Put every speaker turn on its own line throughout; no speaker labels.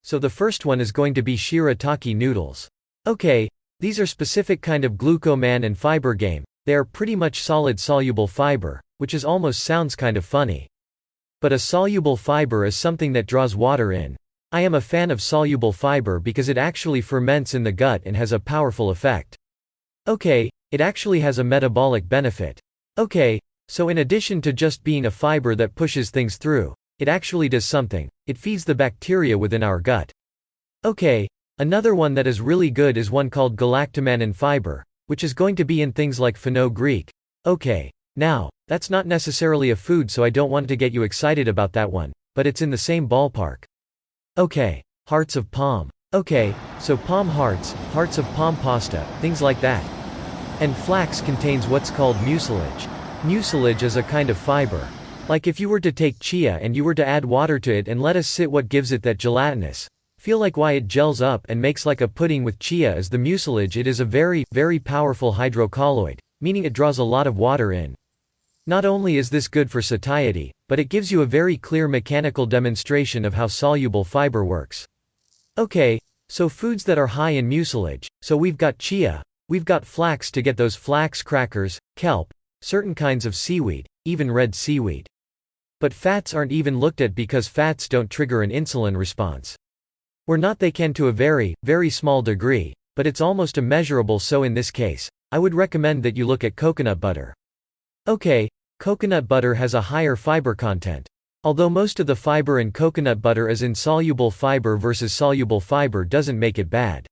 So the first one is going to be shirataki noodles. Okay, these are specific kind of glucoman and fiber game. They are pretty much solid soluble fiber, which is almost sounds kind of funny. But a soluble fiber is something that draws water in. I am a fan of soluble fiber because it actually ferments in the gut and has a powerful effect. Okay, it actually has a metabolic benefit. Okay, so in addition to just being a fiber that pushes things through, it actually does something. It feeds the bacteria within our gut. Okay, another one that is really good is one called galactomannan fiber, which is going to be in things like fenugreek. Okay, now, that's not necessarily a food, so I don't want to get you excited about that one, but it's in the same ballpark. Okay, hearts of palm. Okay, so palm hearts of palm pasta, things like that. And flax contains what's called mucilage. Mucilage is a kind of fiber. Like if you were to take chia and you were to add water to it and let us sit, what gives it that gelatinous feel, like why it gels up and makes like a pudding with chia is the mucilage. It is a very, very powerful hydrocolloid, meaning it draws a lot of water in. Not only is this good for satiety, but it gives you a very clear mechanical demonstration of how soluble fiber works. Okay, so foods that are high in mucilage, so we've got chia, we've got flax to get those flax crackers, kelp, certain kinds of seaweed, even red seaweed. But fats aren't even looked at because fats don't trigger an insulin response. They can to a very, very small degree, but it's almost immeasurable, so in this case, I would recommend that you look at coconut butter. Okay, coconut butter has a higher fiber content. Although most of the fiber in coconut butter is insoluble fiber versus soluble fiber doesn't make it bad.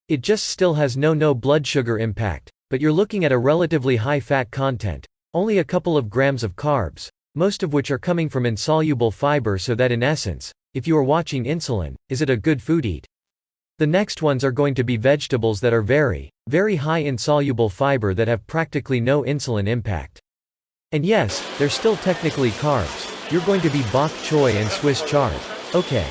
It just still has no blood sugar impact, but you're looking at a relatively high fat content, only a couple of grams of carbs, most of which are coming from insoluble fiber, so that in essence, if you are watching insulin, is it a good food eat? The next ones are going to be vegetables that are very, very high in soluble fiber that have practically no insulin impact. And yes, they're still technically carbs. You're going to be bok choy and Swiss chard. Okay.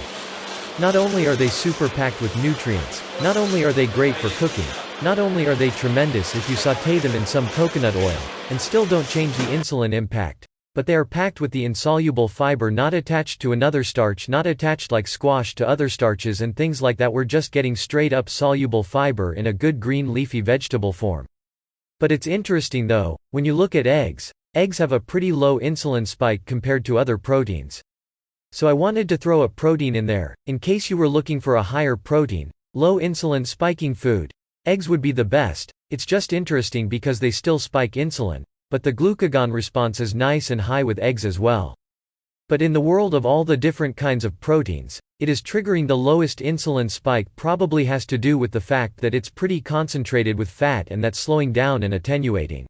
Not only are they super packed with nutrients, not only are they great for cooking, not only are they tremendous if you sauté them in some coconut oil, and still don't change the insulin impact, but they are packed with the insoluble fiber not attached to another starch, not attached like squash to other starches and things like that. We're just getting straight up soluble fiber in a good green leafy vegetable form. But it's interesting though, when you look at eggs have a pretty low insulin spike compared to other proteins. So I wanted to throw a protein in there, in case you were looking for a higher protein, low insulin spiking food. Eggs would be the best. It's just interesting because they still spike insulin, but the glucagon response is nice and high with eggs as well. But in the world of all the different kinds of proteins, it is triggering the lowest insulin spike probably has to do with the fact that it's pretty concentrated with fat, and that's slowing down and attenuating.